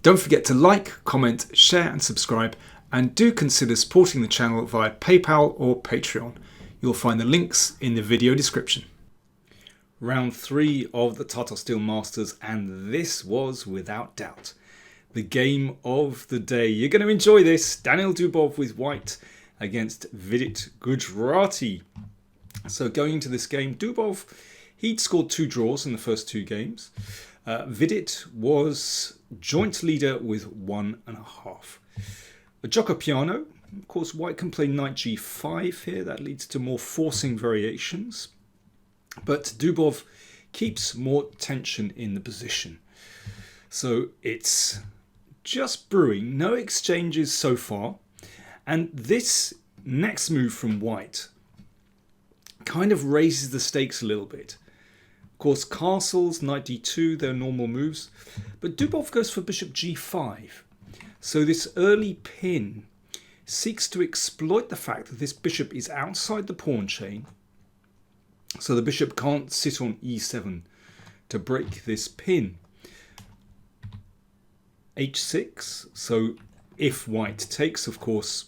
Don't forget to like, comment, share and subscribe, and do consider supporting the channel via PayPal or Patreon. You'll find the links in the video description. Round 3 of the Tata Steel Masters, and this was without doubt the game of the day. You're going to enjoy this. Daniil Dubov with white against Vidit Gujrathi. So going into this game, Dubov, he'd scored 2 draws in the first 2 games. Vidit was joint leader with 1.5. A gioco piano. Of course, white can play knight g5 here. That leads to more forcing variations. But Dubov keeps more tension in the position. So it's just brewing. No exchanges so far. And this next move from white kind of raises the stakes a little bit. Of course, castles, knight d2, they're normal moves. But Dubov goes for bishop g5. So this early pin seeks to exploit the fact that this bishop is outside the pawn chain. So the bishop can't sit on e7 to break this pin. h6. So if white takes, of course,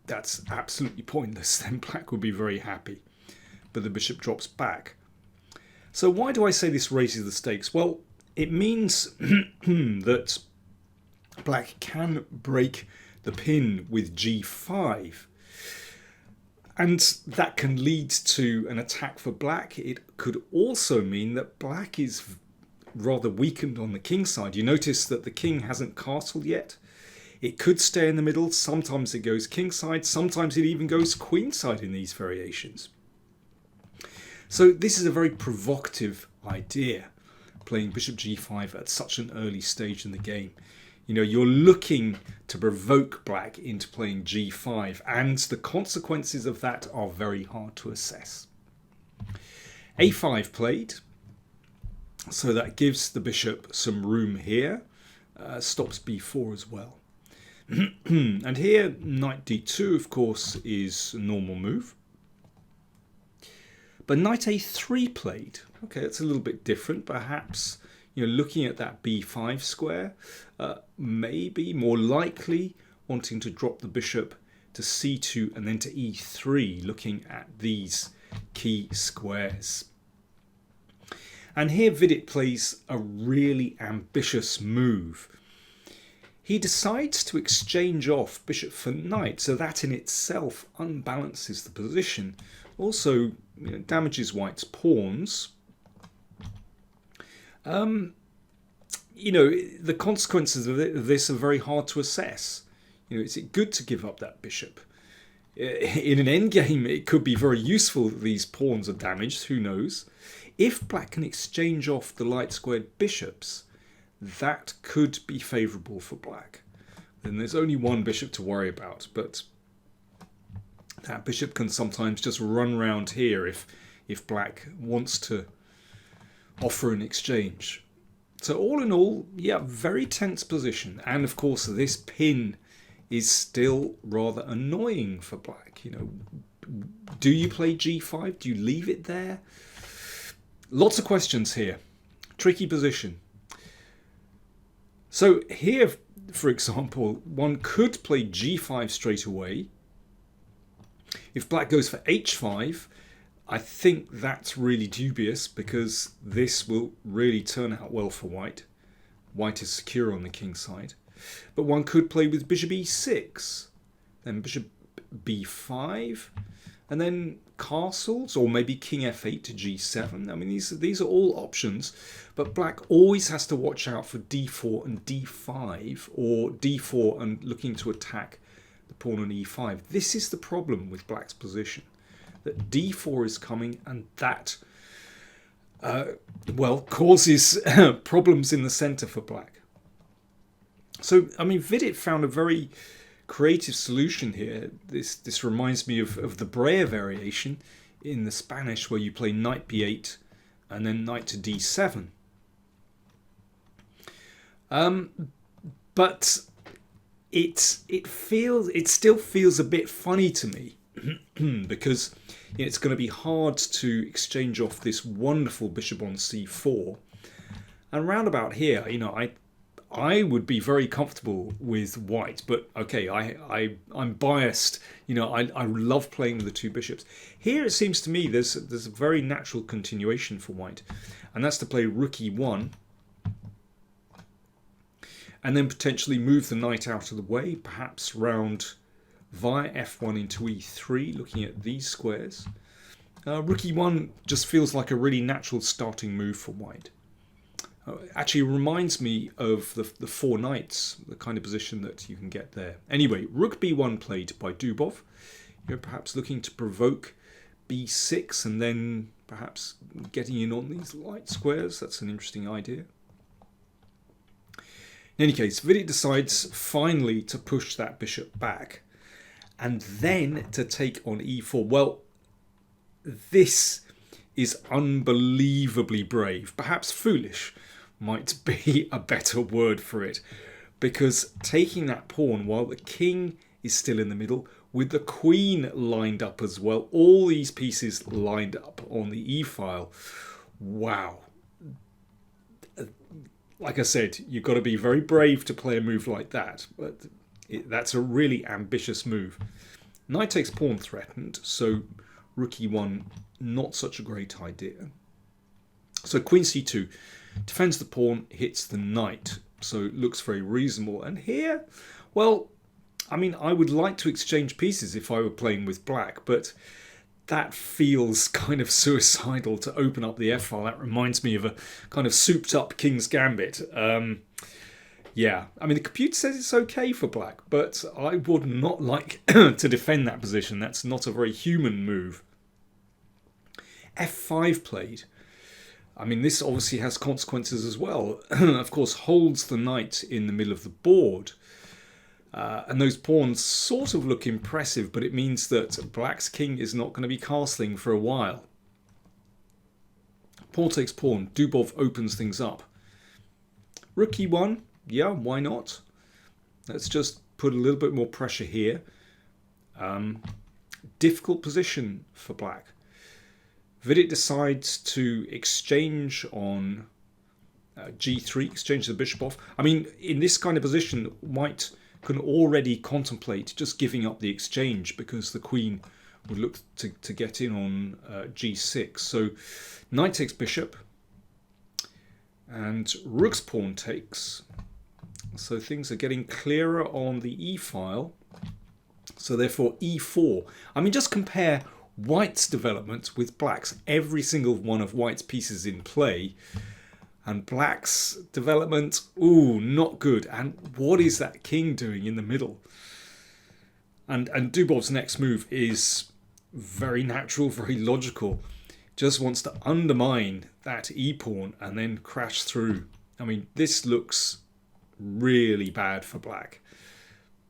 that's absolutely pointless. Then black would be very happy. But the bishop drops back. So why do I say this raises the stakes? Well, it means that black can break the pin with g5. And that can lead to an attack for black. It could also mean that black is rather weakened on the king side. You notice that the king hasn't castled yet. It could stay in the middle. Sometimes it goes king side. Sometimes it even goes queen side in these variations. So this is a very provocative idea, playing bishop g5 at such an early stage in the game. You know, you're looking to provoke black into playing g5, and the consequences of that are very hard to assess. a5 played, so that gives the bishop some room here, stops b4 as well. And here, knight d2, of course, is a normal move. But knight a3 played. Okay, it's a little bit different. Perhaps, you know, looking at that b5 square, maybe more likely wanting to drop the bishop to c2 and then to e3, looking at these key squares. And here Vidit plays a really ambitious move. He decides to exchange off bishop for knight, so that in itself unbalances the position. Also, you know, damages white's pawns. You know, the consequences of this are very hard to assess. You know, is it good to give up that bishop? In an endgame, it could be very useful that these pawns are damaged. Who knows? If black can exchange off the light squared bishops, that could be favourable for black. Then there's only one bishop to worry about, but that bishop can sometimes just run round here if black wants to offer an exchange. So all in all, yeah, very tense position. And of course, this pin is still rather annoying for black. You know, do you play g5? Do you leave it there? Lots of questions here. Tricky position. So here, for example, one could play g5 straight away. If black goes for h5, I think that's really dubious because this will really turn out well for white. White is secure on the king side. But one could play with bishop e6, then bishop b5, and then castles, or maybe king f8 to g7. I mean, these are all options, but black always has to watch out for d4 and d5, or d4 and looking to attack the pawn on e5. This is the problem with black's position, that d4 is coming, and that well, causes problems in the center for black. So, I mean, Vidit found a very creative solution here. This reminds me of the Breyer variation in the Spanish, where you play knight b8 and then knight to d7. But it still feels a bit funny to me because it's going to be hard to exchange off this wonderful bishop on c4. And round about here, I would be very comfortable with white, but okay, I'm biased. You know, I love playing with the two bishops. Here it seems to me there's a very natural continuation for white, and that's to play rook e1, and then potentially move the knight out of the way, perhaps round via f1 into e3, looking at these squares. Rook e1 just feels like a really natural starting move for white. Actually reminds me of the four knights, the kind of position that you can get there. Anyway, rook b1 played by Dubov. You're perhaps looking to provoke b6 and then perhaps getting in on these light squares. That's an interesting idea. In any case, Vidit decides finally to push that bishop back and then to take on e4. Well, this is unbelievably brave, perhaps foolish might be a better word for it, because taking that pawn while the king is still in the middle with the queen lined up as well, all these pieces lined up on the e-file. Wow. Like I said, you've got to be very brave to play a move like that, but that's a really ambitious move. Knight takes pawn threatened, so rook e1 not such a great idea. So queen c2 defends the pawn, hits the knight, so it looks very reasonable. And here, well, I mean, I would like to exchange pieces if I were playing with black, but that feels kind of suicidal to open up the f-file. That reminds me of a kind of souped up King's Gambit. Yeah, I mean, the computer says it's okay for black, but I would not like to defend that position. That's not a very human move. f5 played. I mean, this obviously has consequences as well. Of course, holds the knight in the middle of the board. And those pawns sort of look impressive, but it means that black's king is not going to be castling for a while. Pawn takes pawn. Dubov opens things up. Rook e1. Yeah, why not? Let's just put a little bit more pressure here. Difficult position for black. Vidit decides to exchange on g3, exchange the bishop off. I mean, in this kind of position, white can already contemplate just giving up the exchange because the queen would look to get in on g6. So knight takes bishop and rook's pawn takes. So things are getting clearer on the e-file. So therefore e4. I mean, just compare white's development with black's. Every single one of white's pieces in play. And black's development, ooh, not good. And what is that king doing in the middle? And Dubov's next move is very natural, very logical. Just wants to undermine that e-pawn and then crash through. I mean, this looks really bad for black.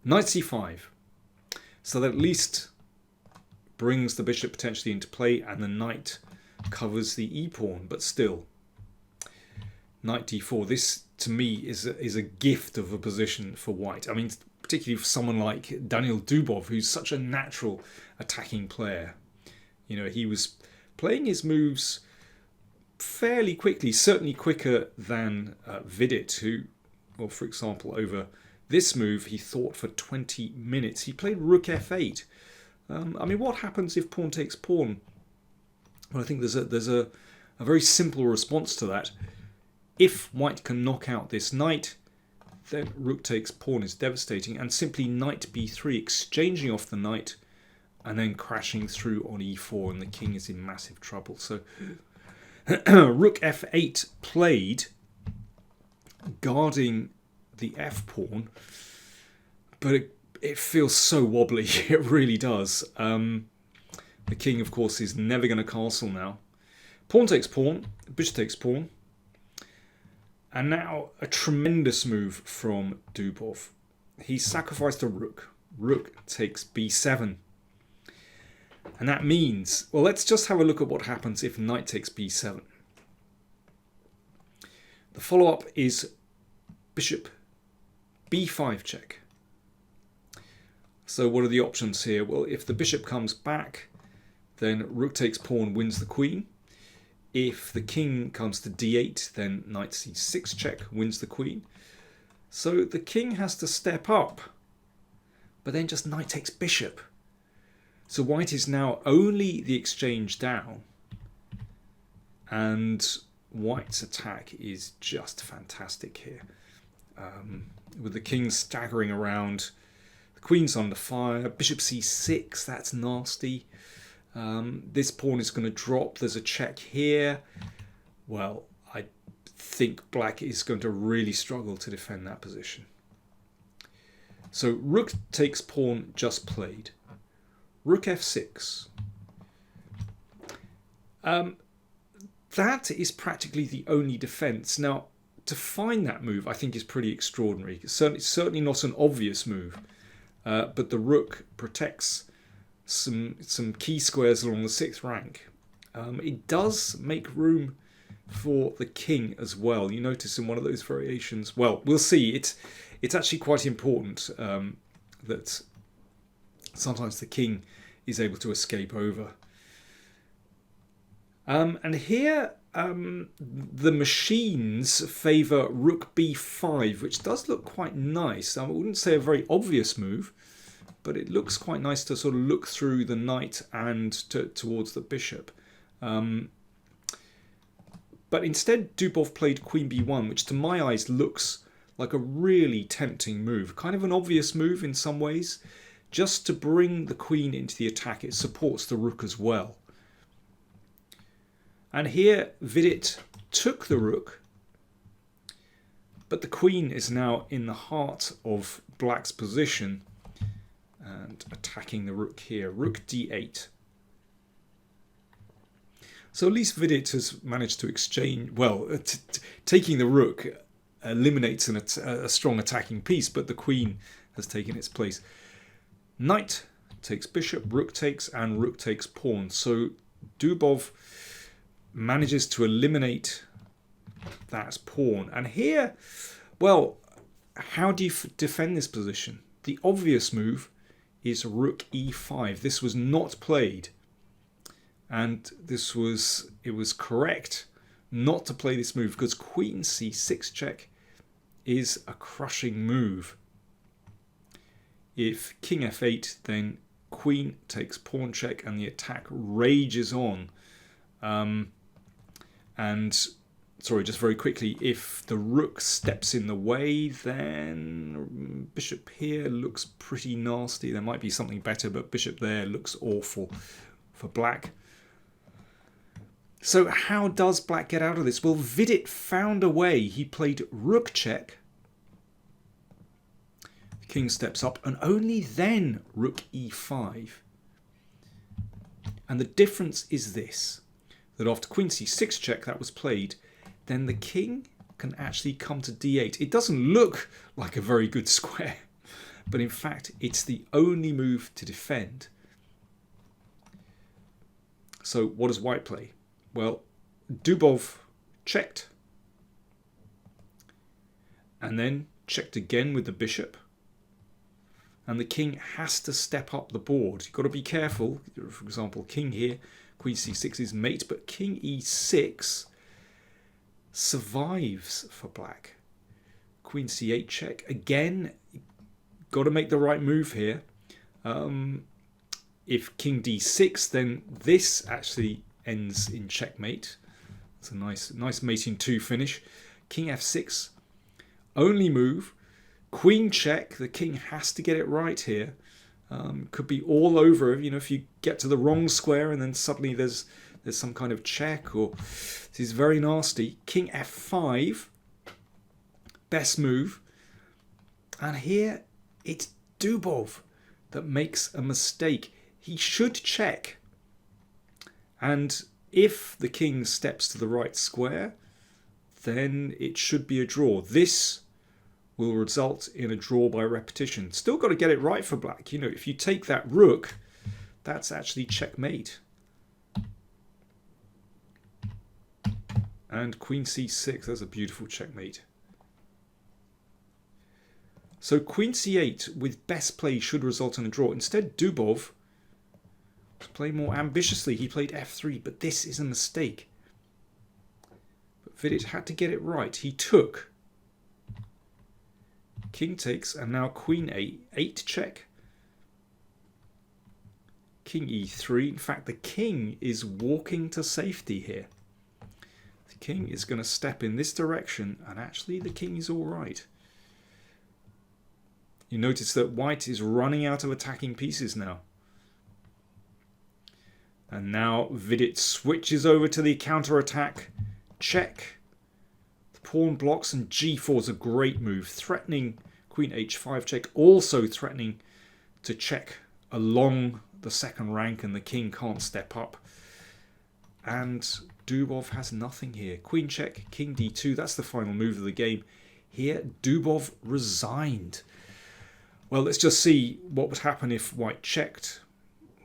Knight c5. So that at least brings the bishop potentially into play and the knight covers the e-pawn, but still. Knight d4. This, to me, is a gift of a position for white. I mean, particularly for someone like Daniil Dubov, who's such a natural attacking player. You know, he was playing his moves fairly quickly, certainly quicker than Vidit, who, well, for example, over this move, he thought for 20 minutes. He played rook f8. I mean, what happens if pawn takes pawn? Well, I think there's a very simple response to that. If white can knock out this knight, then rook takes pawn is devastating, and simply knight b3, exchanging off the knight and then crashing through on e4, and the king is in massive trouble. So rook f8 played, guarding the f pawn, but it feels so wobbly. It really does. The king, of course, is never going to castle now. Pawn takes pawn, bishop takes pawn. And now a tremendous move from Dubov. He sacrificed a rook. Rook takes b7. And that means, well, let's just have a look at what happens if knight takes b7. The follow-up is bishop b5 check. So what are the options here? Well, if the bishop comes back, then rook takes pawn wins the queen. If the king comes to d8, then knight c6 check wins the queen. So the king has to step up, but then just knight takes bishop. So white is now only the exchange down, and white's attack is just fantastic here. With the king staggering around, the queen's under fire, bishop c6, that's nasty. This pawn is going to drop, there's a check here. Well, I think black is going to really struggle to defend that position. So rook takes pawn just played. Rook f6. That is practically the only defense. Now, to find that move, I think is pretty extraordinary. It's certainly not an obvious move, but the rook protects some key squares along the 6th rank. It does make room for the king as well. You notice in one of those variations, well, we'll see. It's actually quite important that sometimes the king is able to escape over. And here the machines favour rook b5, which does look quite nice. I wouldn't say a very obvious move, but it looks quite nice to sort of look through the knight and towards the bishop. But instead Dubov played queen b1, which to my eyes looks like a really tempting move. Kind of an obvious move in some ways. Just to bring the queen into the attack, it supports the rook as well. And here Vidit took the rook, but the queen is now in the heart of black's position and attacking the rook here. Rook d8. So at least Vidit has managed to exchange, well, taking the rook eliminates a strong attacking piece, but the queen has taken its place. Knight takes bishop, rook takes, and rook takes pawn. So Dubov manages to eliminate that pawn. And here, well, how do you defend this position? The obvious move is rook e5. This was not played, and it was correct not to play this move because queen c6 check is a crushing move. If king f8, then queen takes pawn check and the attack rages on. And sorry, just very quickly, if the rook steps in the way, then bishop here looks pretty nasty. There might be something better, but bishop there looks awful for black. So how does black get out of this? Well, Vidit found a way. He played rook check. The king steps up, and only then rook e5. And the difference is this, that after queen c6 check that was played, then the king can actually come to d8. It doesn't look like a very good square, but in fact it's the only move to defend. So what does white play? Well, Dubov checked, and then checked again with the bishop, and the king has to step up the board. You've got to be careful. For example, king here, queen c6 is mate, but king e6 survives for black. Queen c8 check. Again, got to make the right move here. If king d6, then this actually ends in checkmate. It's a nice mating 2 finish. King f6, only move. Queen check. The king has to get it right here. Could be all over, you know, if you get to the wrong square and then suddenly there's some kind of check, or this is very nasty. King f5, best move. And here it's Dubov that makes a mistake. He should check. And if the king steps to the right square, then it should be a draw. This will result in a draw by repetition. Still got to get it right for black. You know, if you take that rook, that's actually checkmate. And queen c6, that's a beautiful checkmate. So queen c8 with best play should result in a draw. Instead, Dubov played more ambitiously. He played f3, but this is a mistake. But Vidit had to get it right. He took. King takes, and now queen a8 check. King e3. In fact, the king is walking to safety here. The king is going to step in this direction, and actually the king is all right. You notice that white is running out of attacking pieces now. And now Vidit switches over to the counter-attack. Check. The pawn blocks, and g4 is a great move. Threatening queen h5 check. Also threatening to check along the second rank, and the king can't step up. And Dubov has nothing here. Queen check, king d2. That's the final move of the game. Here, Dubov resigned. Well, let's just see what would happen if white checked.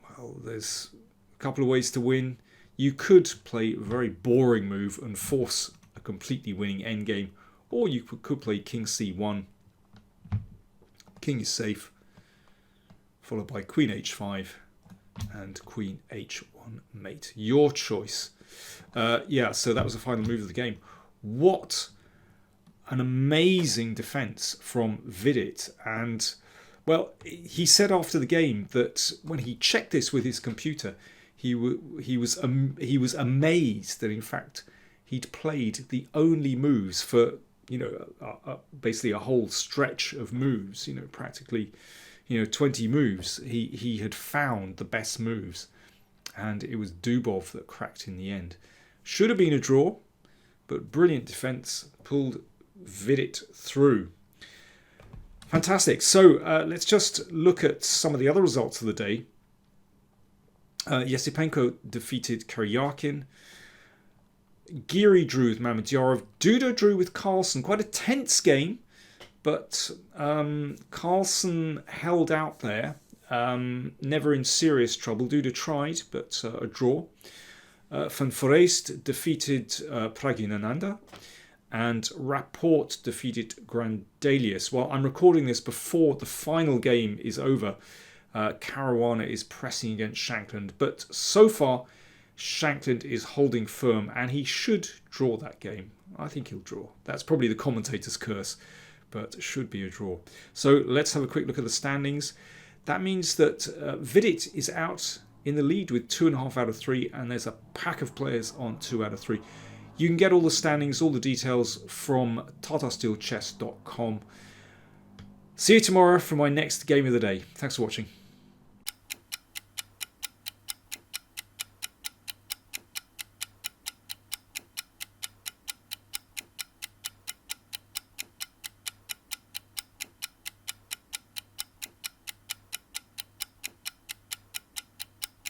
Well, there's a couple of ways to win. You could play a very boring move and force a completely winning endgame, or you could play king c1. King is safe, followed by queen h5 and queen h1 mate. Your choice. Yeah, so that was the final move of the game. What an amazing defense from Vidit. And well, he said after the game that when he checked this with his computer, he was amazed that in fact he'd played the only moves for, you know, basically a whole stretch of moves, you know, practically, you know, 20 moves. He had found the best moves, and it was Dubov that cracked in the end. Should have been a draw, but brilliant defense pulled Vidit through. Fantastic. So let's just look at some of the other results of the day. Yesipenko defeated Karyakin. Giri drew with Mamedyarov. Duda drew with Carlsen. Quite a tense game, but Carlsen held out there. Never in serious trouble. Duda tried, but a draw. Van Foreest defeated Pragnananda. And Rapport defeated Grandelius. Well, I'm recording this before the final game is over. Caruana is pressing against Shankland. But so far, Shankland is holding firm, and he should draw that game. I think he'll draw. That's probably the commentator's curse, but should be a draw. So let's have a quick look at the standings. That means that Vidit is out in the lead with 2.5 out of 3, and there's a pack of players on 2 out of 3. You can get all the standings, all the details from TataSteelChess.com. See you tomorrow for my next game of the day. Thanks for watching.